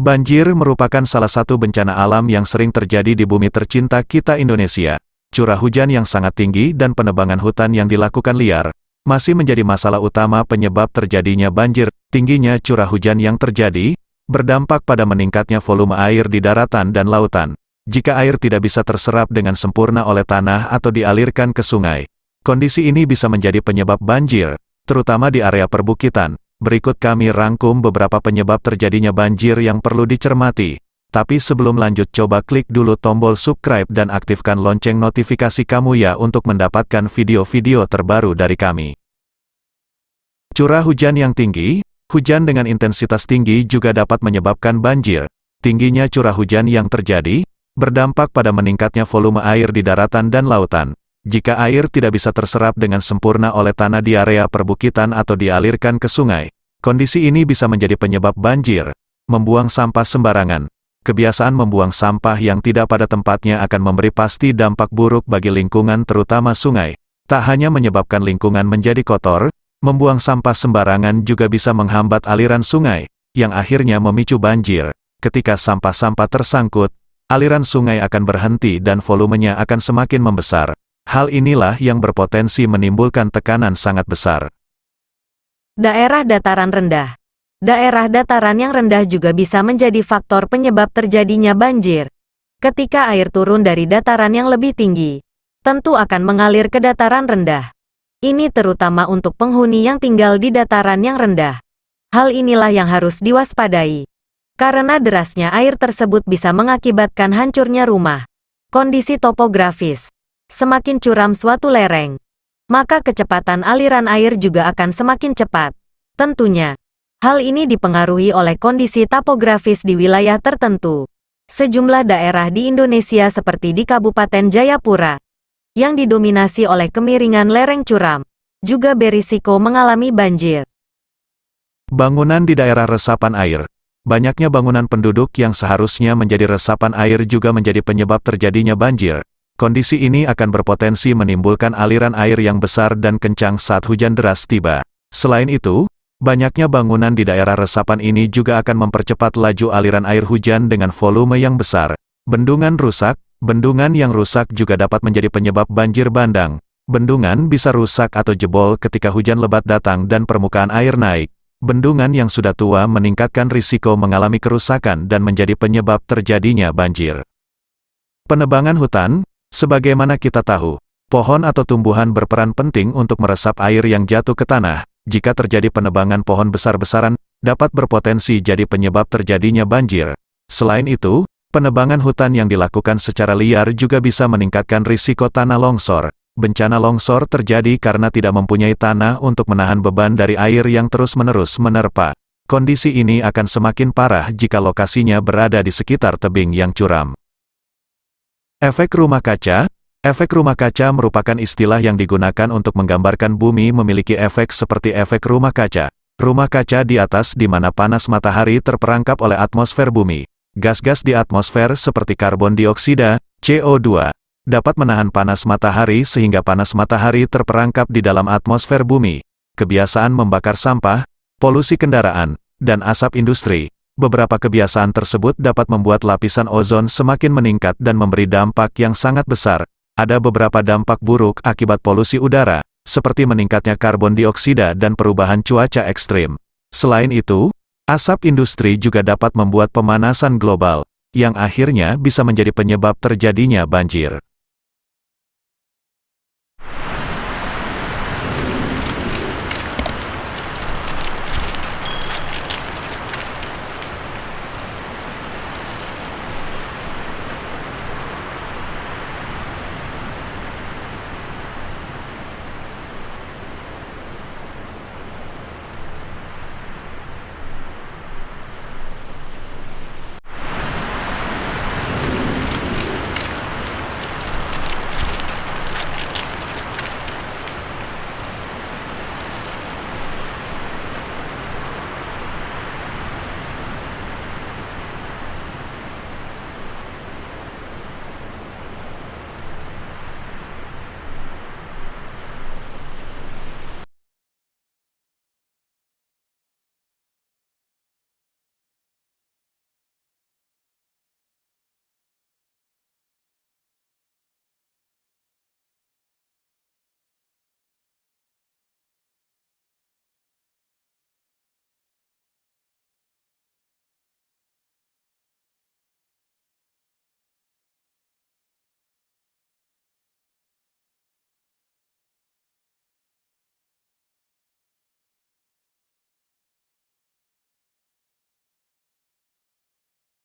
Banjir merupakan salah satu bencana alam yang sering terjadi di bumi tercinta kita Indonesia. Curah hujan yang sangat tinggi dan penebangan hutan yang dilakukan liar, masih menjadi masalah utama penyebab terjadinya banjir. Tingginya curah hujan yang terjadi, berdampak pada meningkatnya volume air di daratan dan lautan. Jika air tidak bisa terserap dengan sempurna oleh tanah atau dialirkan ke sungai, kondisi ini bisa menjadi penyebab banjir, terutama di area perbukitan. Berikut kami rangkum beberapa penyebab terjadinya banjir yang perlu dicermati. Tapi sebelum lanjut, coba klik dulu tombol subscribe dan aktifkan lonceng notifikasi kamu ya untuk mendapatkan video-video terbaru dari kami. Curah hujan yang tinggi, hujan dengan intensitas tinggi juga dapat menyebabkan banjir. Tingginya curah hujan yang terjadi, berdampak pada meningkatnya volume air di daratan dan lautan. Jika air tidak bisa terserap dengan sempurna oleh tanah di area perbukitan atau dialirkan ke sungai, kondisi ini bisa menjadi penyebab banjir. Membuang sampah sembarangan. Kebiasaan membuang sampah yang tidak pada tempatnya akan memberi pasti dampak buruk bagi lingkungan terutama sungai. Tak hanya menyebabkan lingkungan menjadi kotor, membuang sampah sembarangan juga bisa menghambat aliran sungai, yang akhirnya memicu banjir. Ketika sampah-sampah tersangkut, aliran sungai akan berhenti dan volumenya akan semakin membesar. Hal inilah yang berpotensi menimbulkan tekanan sangat besar. Daerah dataran rendah. Daerah dataran yang rendah juga bisa menjadi faktor penyebab terjadinya banjir. Ketika air turun dari dataran yang lebih tinggi, tentu akan mengalir ke dataran rendah. Ini terutama untuk penghuni yang tinggal di dataran yang rendah. Hal inilah yang harus diwaspadai. Karena derasnya air tersebut bisa mengakibatkan hancurnya rumah. Kondisi topografis. Semakin curam suatu lereng, maka kecepatan aliran air juga akan semakin cepat. Tentunya, hal ini dipengaruhi oleh kondisi topografis di wilayah tertentu. Sejumlah daerah di Indonesia seperti di Kabupaten Jayapura, yang didominasi oleh kemiringan lereng curam, juga berisiko mengalami banjir. Bangunan di daerah resapan air. Banyaknya bangunan penduduk yang seharusnya menjadi resapan air juga menjadi penyebab terjadinya banjir. Kondisi ini akan berpotensi menimbulkan aliran air yang besar dan kencang saat hujan deras tiba. Selain itu, banyaknya bangunan di daerah resapan ini juga akan mempercepat laju aliran air hujan dengan volume yang besar. Bendungan rusak. Bendungan yang rusak juga dapat menjadi penyebab banjir bandang. Bendungan bisa rusak atau jebol ketika hujan lebat datang dan permukaan air naik. Bendungan yang sudah tua meningkatkan risiko mengalami kerusakan dan menjadi penyebab terjadinya banjir. Penebangan hutan. Sebagaimana kita tahu, pohon atau tumbuhan berperan penting untuk meresap air yang jatuh ke tanah. Jika terjadi penebangan pohon besar-besaran, dapat berpotensi jadi penyebab terjadinya banjir. Selain itu, penebangan hutan yang dilakukan secara liar juga bisa meningkatkan risiko tanah longsor. Bencana longsor terjadi karena tidak mempunyai tanah untuk menahan beban dari air yang terus-menerus menerpa. Kondisi ini akan semakin parah jika lokasinya berada di sekitar tebing yang curam. Efek rumah kaca. Efek rumah kaca merupakan istilah yang digunakan untuk menggambarkan bumi memiliki efek seperti efek rumah kaca. Rumah kaca di atas di mana panas matahari terperangkap oleh atmosfer bumi. Gas-gas di atmosfer seperti karbon dioksida, CO2, dapat menahan panas matahari sehingga panas matahari terperangkap di dalam atmosfer bumi. Kebiasaan membakar sampah, polusi kendaraan, dan asap industri. Beberapa kebiasaan tersebut dapat membuat lapisan ozon semakin meningkat dan memberi dampak yang sangat besar. Ada beberapa dampak buruk akibat polusi udara, seperti meningkatnya karbon dioksida dan perubahan cuaca ekstrim. Selain itu, asap industri juga dapat membuat pemanasan global, yang akhirnya bisa menjadi penyebab terjadinya banjir.